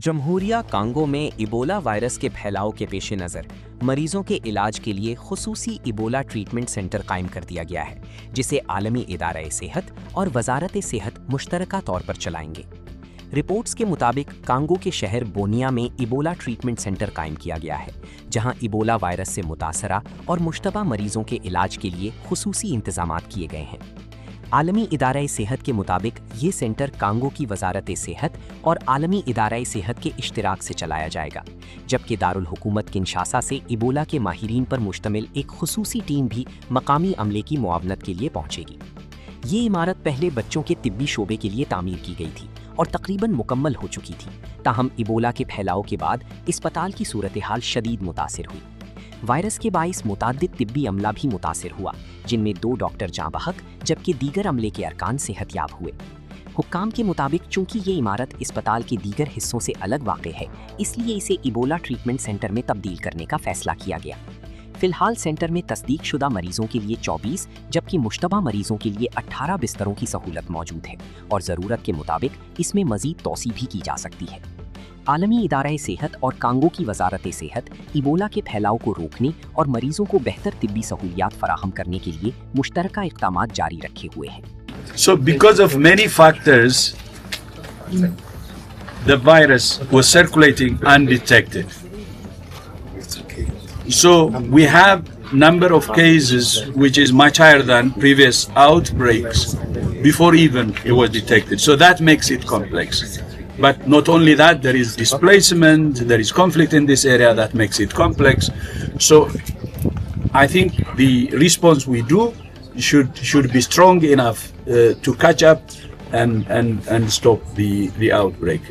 جمہوریہ کانگو میں Ebola virus کے پھیلاؤ کے پیش نظر مریضوں کے علاج کے لیے خصوصی ایبولا ٹریٹمنٹ سینٹر قائم کر دیا گیا ہے، جسے عالمی ادارہ صحت اور وزارت صحت مشترکہ طور پر چلائیں گے۔ رپورٹس کے مطابق کانگو کے شہر بونیا میں ایبولا ٹریٹمنٹ سینٹر قائم کیا گیا ہے، جہاں ایبولا وائرس سے متاثرہ اور مشتبہ مریضوں کے علاج کے لیے خصوصی انتظامات کیے گئے ہیں۔ عالمی ادارہ صحت کے مطابق یہ سینٹر کانگو کی وزارت صحت اور عالمی ادارہ صحت کے اشتراک سے چلایا جائے گا، جبکہ دارالحکومت کنشاسا سے ایبولا کے ماہرین پر مشتمل ایک خصوصی ٹیم بھی مقامی عملے کی معاونت کے لیے پہنچے گی۔ یہ عمارت پہلے بچوں کے طبی شعبے کے لیے تعمیر کی گئی تھی اور تقریباً مکمل ہو چکی تھی، تاہم ایبولا کے پھیلاؤ کے بعد اسپتال کی صورتحال شدید متاثر ہوئی۔ وائرس کے باعث متعدد طبی عملہ بھی متاثر ہوا، جن میں 2 ڈاکٹر جاں بحق جبکہ دیگر عملے کے ارکان صحت یاب ہوئے۔ حکام کے مطابق چونکہ یہ عمارت اسپتال کے دیگر حصوں سے الگ واقع ہے، اس لیے اسے ایبولا ٹریٹمنٹ سینٹر میں تبدیل کرنے کا فیصلہ کیا گیا۔ فی الحال سینٹر میں تصدیق شدہ مریضوں کے لیے 24 جبکہ مشتبہ مریضوں کے لیے 18 بستروں کی سہولت موجود ہے، اور ضرورت کے مطابق اس میں مزید توسیع بھی کی جا سکتی ہے۔ عالمی ادارہ صحت اور کانگو کی وزارت صحت ایبولا کے پھیلاؤ کو روکنے اور مریضوں کو بہتر طبی سہولیات فراہم کرنے کے لیے مشترکہ اقدامات جاری رکھے ہوئے ہیں۔ So because of many factors, the virus was circulating undetected. So we have number of cases which is much higher than previous outbreaks before even it was detected. So that makes it complex. But not only that, there is displacement, there is conflict in this area that makes it complex. So I think the response we do should be strong enough to catch up and stop the outbreak.